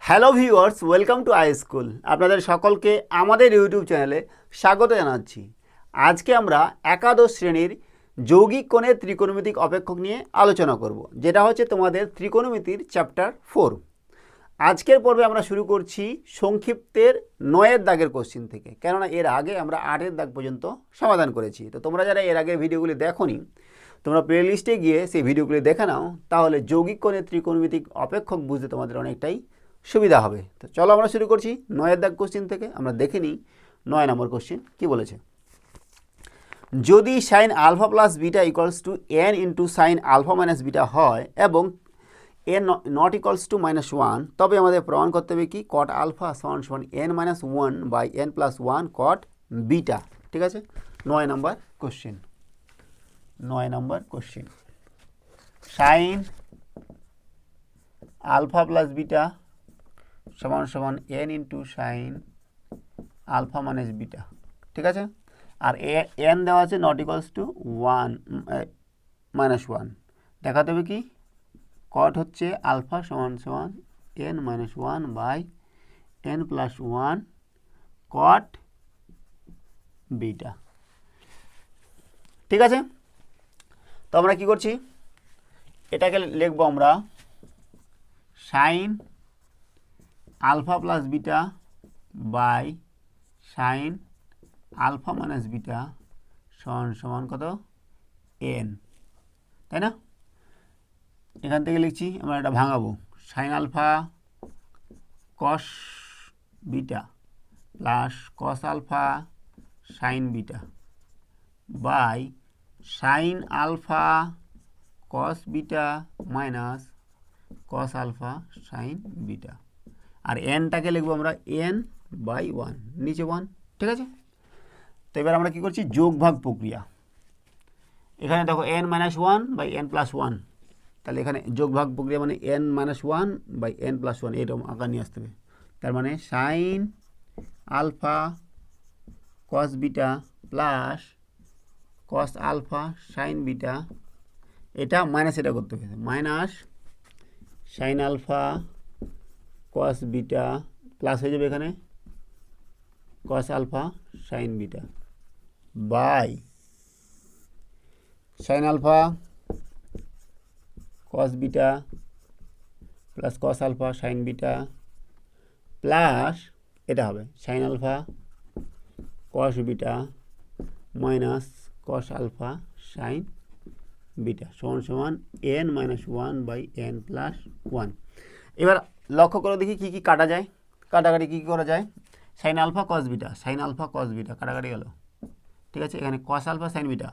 Hello viewers, welcome to I school. আপনাদের সকলকে আমাদের ইউটিউব চ্যানেলে স্বাগত জানাচ্ছি। আজকে আমরা একাদশ শ্রেণীর যৌগিক কোণের ত্রিকোণমিতিক অপেক্ষক নিয়ে আলোচনা করব, যেটা হচ্ছে তোমাদের ত্রিকোণমিতির চ্যাপ্টার 4। আজকের পর্বে আমরা শুরু করছি সংক্ষিপ্তের 9-এর দাগের কোশ্চিন থেকে, কেননা এর আগে আমরা 8-এর দাগ পর্যন্ত সমাধান করেছি। তো তোমরা যারা এর আগের ভিডিওগুলি দেখোনি, তোমরা প্লেলিস্টে গিয়ে সেই ভিডিওগুলি দেখে নাও, তাহলে যৌগিক কোণের ত্রিকোণমিতিক অপেক্ষক বুঝতে তোমাদের অনেকটাই সুবিধা হবে। তো চলো আমরা শুরু করছি 9-এর দাগ কোশ্চিন থেকে। আমরা দেখে নিই 9 নম্বর কোশ্চিন কী বলেছে। যদি sine alpha plus beta equals to n into sine alpha minus beta হয় এবং এন নট ইকুয়ালস টু -1, তবে আমাদের প্রমাণ করতে হবে কি কট আলফা সমান সমান n - 1 by n + 1 cot beta. ঠিক আছে, 9 number question. 9 number question, sine alpha plus beta সমান সমান n into sine alpha minus beta. ঠিক আছে, আর এন দেওয়া আছে নট ইকুয়ালস টু 1 -1। দেখাতে হবে কি কট হচ্ছে আলফা সমান সমান n - 1 by n + 1 cot beta. ঠিক আছে, তো আমরা কি করছি, এটাকে লিখবো আমরা sine alpha plus beta by sine alpha minus beta সমান সমান কত n, তাই না? এখান থেকে লিখছি আমরা, এটা ভাঙাবো, sine alpha cos beta plus cos alpha sine beta by sine alpha cos beta minus cos alpha sine beta. আর এনটাকে লিখবো আমরা n/1, নিচে 1। ঠিক আছে, তো এবার আমরা কী করছি, যোগ ভাগ প্রক্রিয়া। এখানে দেখো n - 1 বাই n + 1, তাহলে এখানে যোগ ভাগ প্রক্রিয়া মানে n - 1 বাই n + 1 এরকম আকার নিয়ে আসতে হবে। তার মানে sine alpha cos beta plus cos alpha sine beta, এটা মাইনাস এটা করতে হবে, minus sine alpha cos beta plus হয়ে যাবে এখানে cos alpha sine beta by sine alpha cos beta plus cos alpha sine beta plus এটা হবে sine alpha cos beta minus cos alpha sine beta সমান সমান n - 1 বাই n + 1। এবার লক্ষ্য করে দেখি কী কী কাটা যায়, কাটাকাটি কী কী করা যায়। Sine alpha cos beta, sine alpha cos beta কাটাকাটি গেল। ঠিক আছে, এখানে cos alpha sine beta,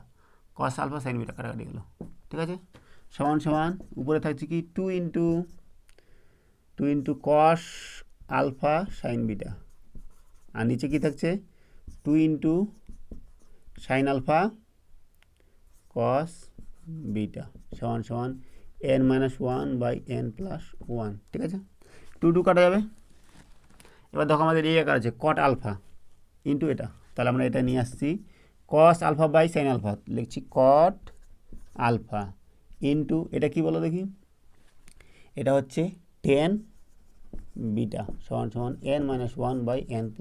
cos alpha sine beta কাটাকাটি গেল। ঠিক আছে, সমান সমান উপরে থাকছে কি 2 into cos alpha sine beta, আর নিচে কি থাকছে 2 into sine alpha cos beta সমান সমান n - 1 বাই n + 1। ঠিক আছে, 2 কাটা যাবে। এবার দেখো আমাদের এই আকার আছে কট আলফা ইন্টু এটা, তাহলে আমরা এটা নিয়ে আসছি cos alpha by sine alpha, লিখছি কট আলফা ইন্টু এটা কি বলো দেখি, এটা হচ্ছে 10 বিটা সমান সমান n - 1 বাই n +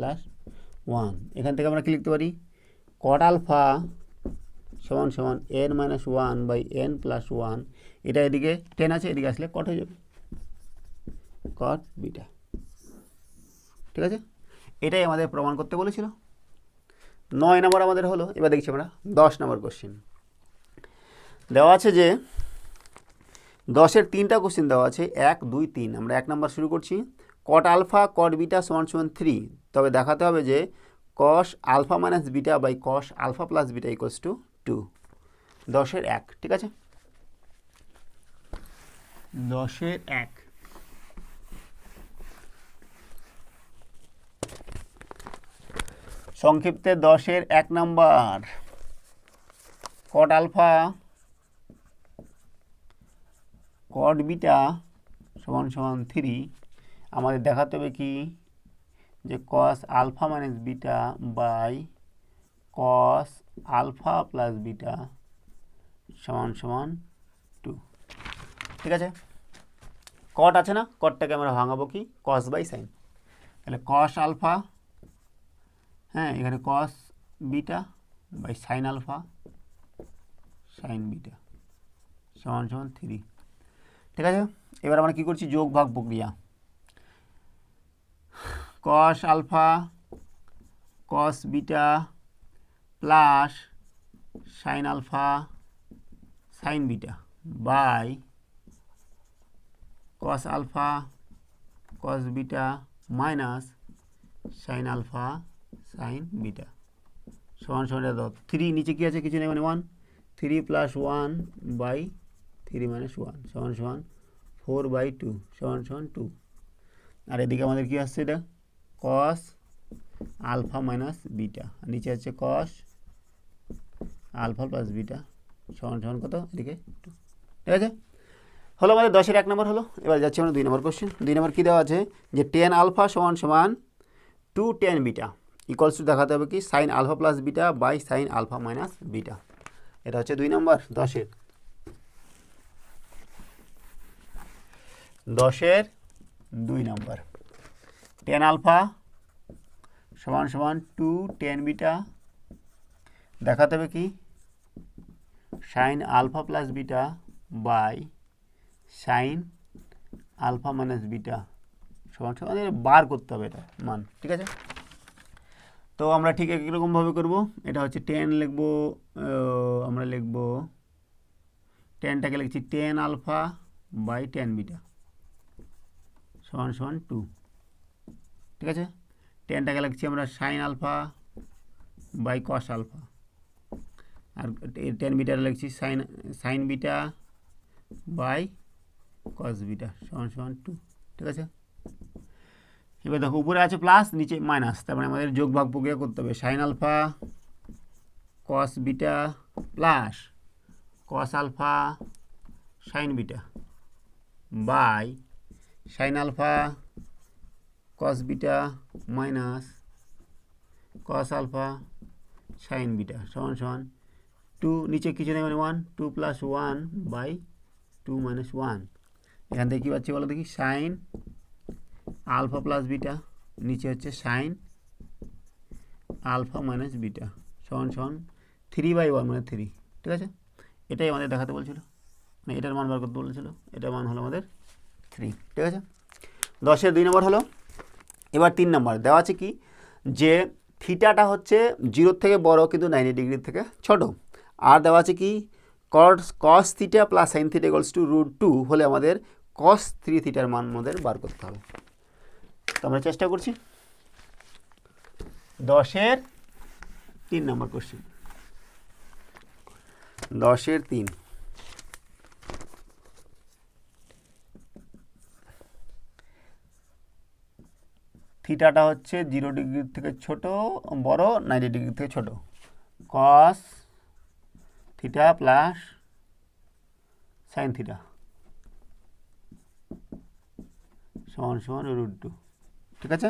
1। এখান থেকে আমরা কি লিখতে পারি, কট আলফা সমান সমান n - 1 বাই n + 1, এটা এদিকে 10 আছে, এদিকে আসলে কট হয়ে যাবে কট বিটা। ঠিক আছে, এটাই আমাদের প্রমাণ করতে বলেছিল। 9 নম্বর আমাদের হলো। এবার দেখছি আমরা 10 নম্বর কোশ্চিন। দেওয়া আছে যে 10-এর 3টা কোশ্চিন দেওয়া আছে, 1, 2, 3। আমরা 1 নম্বর শুরু করছি, কট আলফা কট বিটা সমান সমান 3, তবে দেখাতে হবে যে cos alpha minus beta by cos alpha plus beta equals to 2। 10-এর 1। ঠিক আছে, 10-এর 1। সংক্ষিপ্তে 10-এর 1 নম্বর, কট আলফা কট বিটা সমান সমান 3, আমাদের দেখাতে হবে কি যে cos alpha minus beta by cos alpha plus beta সমান সমান 2। ঠিক আছে, কট আছে না, কটটাকে আমরা ভাঙাবো কি কস বাই সাইন, তাহলে কস আলফা, হ্যাঁ এখানে cos beta by sine alpha sine beta সমান সমান 3। ঠিক আছে, এবার আমরা কী করছি, যোগ ভাগ প্রক্রিয়া। Cos alpha cos beta plus sine alpha sine beta by cos alpha cos beta minus sine alpha sine beta সমান সমান 3, নিচে কী আছে কিছু নেই মানে 1, 3 + 1 বাই 3 - 1 সমান সমান 4/2 সমান সমান 2। আর এদিকে আমাদের কী আসছে, এটা কস আলফা মাইনাস বিটা, নিচে আছে কস আলফা প্লাস বিটা সমান সমান কত, এদিকে 2। ঠিক আছে, হলো আমাদের 10-এর 1 নম্বর হলো। এবার যাচ্ছি আমরা 2 নম্বর কোশ্চেন। 2 নম্বর কী দেওয়া আছে যে tan আলফা সমান সমান 2 tan বিটা ইকুয়ালস টু দেখাতে হবে কি sine alpha plus beta by sine alpha minus beta. এটা হচ্ছে 2 নম্বর 10-এর 2 নম্বর। tan আলফা সমান সমান 2 tan বিটা দেখাতে হবে কি sine alpha plus beta by sine alpha minus beta সমান সমান বার করতে হবে এটা মান। ঠিক আছে, তো আমরা ঠিক একইরকমভাবে করব। এটা হচ্ছে 10 লিখব, আমরা লিখব 10টাকে লিখছি tan alpha by tan beta সমান সমান 2। ঠিক আছে, 10টাকে লিখছি আমরা sine alpha by cos alpha, আর 10 বিটাটা লিখছি sine beta by cos beta সমান সমান 2। ঠিক আছে, এবার দেখো উপরে আছে প্লাস নিচে মাইনাস, তার মানে আমাদের যোগ ভাগ প্রক্রিয়া করতে হবে। Sine alpha cos beta plus cos alpha sine beta by sine alpha cos beta minus cos alpha sine beta সমান সমান 2, নিচে কিছু নেই মানে 1, 2 + 1 বাই 2 - 1। এখান থেকে কী পাচ্ছি বলো দেখি, সাইন আলফা প্লাস বিটা, নিচে হচ্ছে সাইন আলফা মাইনাস বিটা সমান সমান 3/1 মানে 3। ঠিক আছে, এটাই আমাদের দেখাতে বলছিল, মানে এটার মান বার করতে বলেছিল, এটার মান হলো আমাদের 3। ঠিক আছে, 10-এর 2 নম্বর হলো। এবার 3 নম্বর দেওয়া আছে কি যে থিটাটা হচ্ছে 0 থেকে বড় কিন্তু 90 ডিগ্রির থেকে ছোট, আর দেওয়া আছে কি কস theta plus sine theta equals to √2 হলে আমাদের কস 3 থিটার মান আমাদের বার করতে হবে। তো আমরা চেষ্টা করছি। 10-এর 3 নম্বর কোশ্চেন, 10-এর 3। থিটাটা হচ্ছে 0 ডিগ্রির থেকে ছোট বড় 90 ডিগ্রি থেকে ছোট, কস থিটা প্লাস সাইন থিটা সমান সমান √2। ঠিক আছে,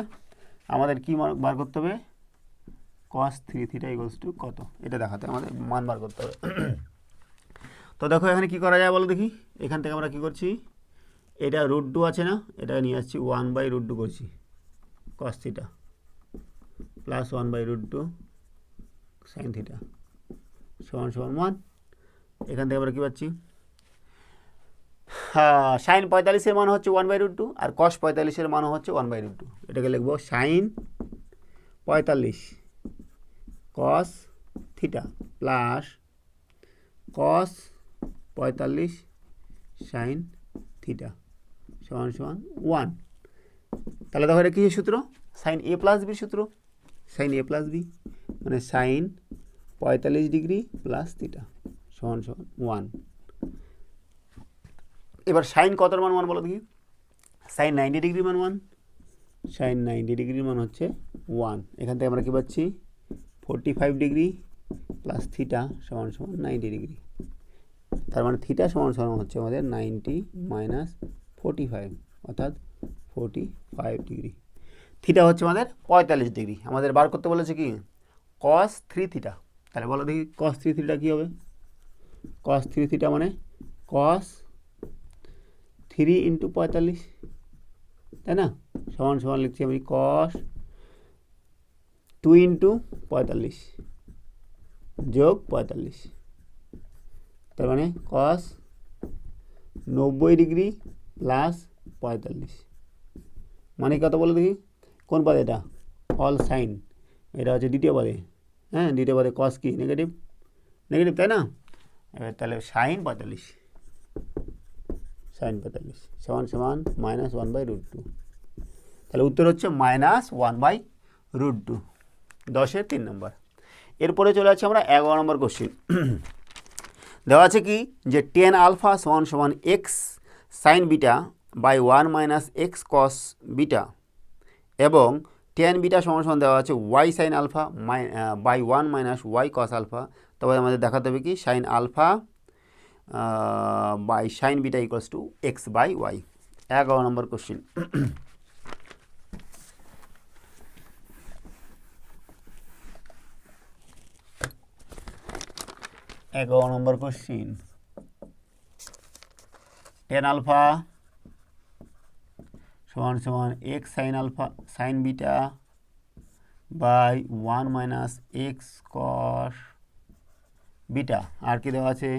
আমাদের কি বার করতে হবে, কস 3 থিটা ইকুয়ালস টু কত, এটা দেখাতে আমাদের মান বার করতে হবে। তো দেখো এখানে কি করা যায় বলো দেখি, এখান থেকে আমরা কি করছি, এটা √2 আছে না, এটা নিয়ে আসছি 1/√2 করছি কস থিটা প্লাস 1/√2 সাইন থিটা সমান সমান 1। এখান থেকে আমরা কী পাচ্ছি, সাইন 45-এর মান হচ্ছে 1/√2 আর কস 45-এর মান হচ্ছে 1/√2। এটাকে লিখবো sine 45 cos theta plus cos 45 sine theta সমান সমান 1। তাহলে দেখো এটা কী সূত্র, সাইন a প্লাস বির সূত্র, সাইন a প্লাস বি মানে সাইন 45 ডিগ্রি প্লাস থিটা সমান সমান 1। এবার সাইন কতর মান বলো দেখি, সাইন 90 ডিগ্রি মান 1, সাইন 90 ডিগ্রির মান হচ্ছে 1। এখান থেকে আমরা কী পাচ্ছি 45 ডিগ্রি প্লাস থিটা সমান সমান 90 ডিগ্রি, তার মানে থিটা সমান সমান হচ্ছে আমাদের 90 মাইনাস 45 অর্থাৎ 45 ডিগ্রি। থিটা হচ্ছে আমাদের 45 ডিগ্রি। আমাদের বার করতে বলেছে কি কস 3 থিটা, তাহলে বলো দেখি কস 3 থিটা কী হবে, কস 3 থিটা মানে কস 3 ইন্টু 45, তাই না, সমান সমান লিখছি আমি কস 2 ইন্টু 45 যোগ 45, তার মানে কস 90 ডিগ্রি প্লাস 45, মানে কত বলে দেখি, কোন পদে এটা, অল সাইন, এটা হচ্ছে দ্বিতীয় পদে, হ্যাঁ দ্বিতীয় পদে কস কি নেগেটিভ, নেগেটিভ তাই না, এবার তাহলে সাইন 45, সাইন 45 সমান সমান -1/√2, তাহলে উত্তর হচ্ছে -1/√2, 10-এর 3 নম্বর। এরপরে চলে যাচ্ছে আমরা 11 নম্বর কোশ্চিন। দেওয়া আছে কি যে tan আলফা সমান সমান x sine beta by 1 minus x cos beta, এবং tan বিটা সমান সমান দেওয়া আছে y sine alpha by 1 minus y cos alpha. তবে আমাদের দেখাতে হবে কি sine alpha by sine beta equals to x by y. 11 number question. Number question, tan alpha সমান সমান x sine alpha sine beta by 1 minus x cos beta, আর কি দেওয়া আছে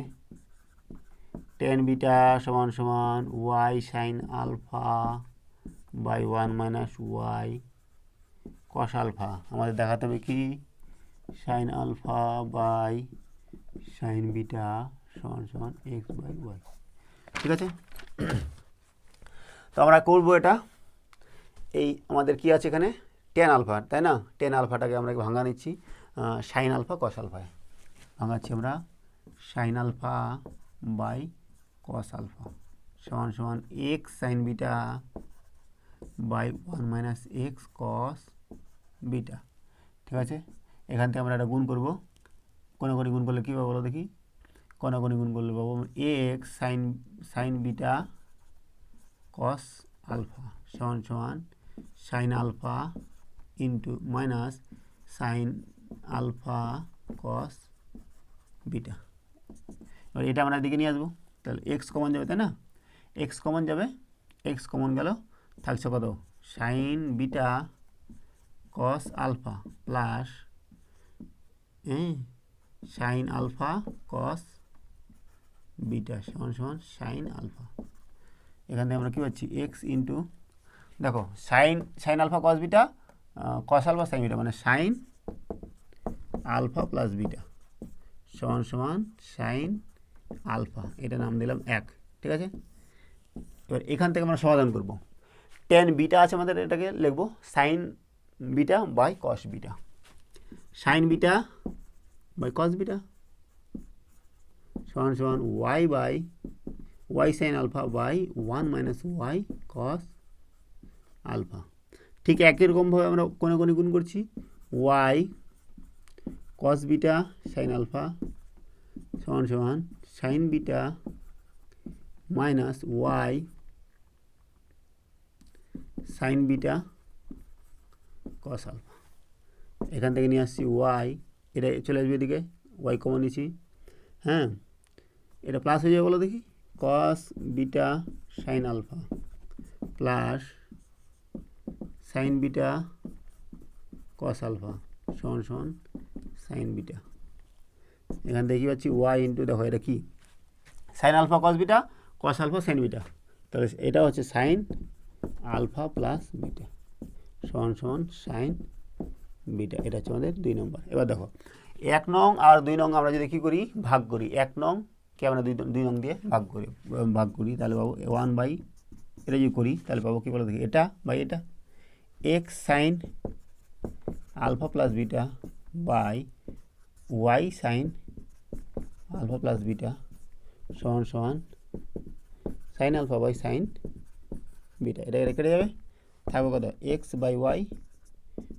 tan বিটা সমান সমান y sine alpha by 1 minus y cos alpha. আমাদের দেখাতে হবে কি sine alpha by sine beta সমান সমান এক্স বাই ওয়াই। ঠিক আছে, তো আমরা করবো এটা, এই আমাদের কি আছে এখানে tan আলফা, তাই না, tan আলফাটাকে আমরা ভাঙা নিচ্ছি সাইন আলফা কস আলফায়, ভাঙাচ্ছি আমরা sine alpha by cos alpha সমান সমান x sine beta by 1 minus x cos beta. ঠিক আছে, এখান থেকে আমরা একটা গুণ করবো, কোনাকুনি গুণ করলে কী পাবো বলো দেখি, কোনাকুনি গুণ করলে পাবো x sine beta cos alpha সমান সমান sine alpha into minus sine alpha cos beta. এবার এটা আমরা দিকে নিয়ে আসবো, তাহলে এক্স কমন যাবে তাই না, এক্স কমন যাবে, এক্স কমন গেল, থাকছে কত sine beta cos alpha plus sine alpha cos beta সমান সমান সাইন আলফা। এখান থেকে আমরা কী পাচ্ছি এক্স ইন্টু, দেখো sine alpha cos beta cos alpha sine beta, মানে সাইন আলফা প্লাস বিটা সমান সমান সাইন আলফা, এটা নাম দিলাম 1। ঠিক আছে, এবার এখান থেকে আমরা সমাধান করব, tan বিটা আছে আমাদের, এটাকে লিখবো sine beta by cos beta, sine beta by cos beta সমান সমান y by y sine alpha by 1 minus y cos alpha. ঠিক একই রকমভাবে আমরা কোনে কোনে গুণ করছি, y cos beta sine alpha সমান সমান sine beta minus y sine beta cos alpha. এখান থেকে নিয়ে আসছি ওয়াই, এটা চলে আসবে এদিকে, ওয়াই কমন নিচ্ছি, হ্যাঁ এটা প্লাস হয়ে যাবে বলো দেখি, cos beta sine alpha plus sine beta cos alpha সমান সমান সাইন বিটা। এখান থেকে কী পাচ্ছি ওয়াই ইন্টু, দেখো এটা কি sine alpha cos beta cos alpha sine beta, তাহলে এটা হচ্ছে সাইন আলফা প্লাস বিটা সমান সমান সাইন বিটা, এটা হচ্ছে আমাদের 2 নম্বর। এবার দেখো 1 নং আর 2 নং আমরা যদি কী করি ভাগ করি, 1 নংকে আমরা 2 নং দিয়ে ভাগ করি তাহলে পাবো 1 বাই, এটা যদি করি তাহলে পাবো কী বলো দেখি, এটা বাই এটা x sine alpha plus beta by y sine alpha plus beta সমান সমান sine alpha by sine beta, এটা কেটে যাবে, থাকবে কত এক্স বাই ওয়াই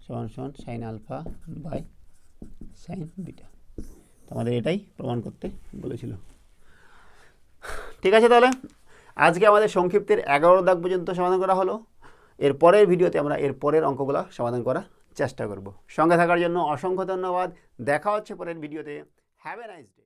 সমান সমান sine alpha by sine beta. তোমাদের এটাই প্রমাণ করতে বলেছিল। ঠিক আছে, তাহলে আজকে আমাদের সংক্ষিপ্তের 11 দাগ পর্যন্ত সমাধান করা হলো। এর পরের ভিডিওতে আমরা এর পরের অঙ্কগুলো সমাধান করার চেষ্টা করব। সঙ্গে থাকার জন্য অসংখ্য ধন্যবাদ। দেখা হচ্ছে পরের ভিডিওতে। Have a nice day.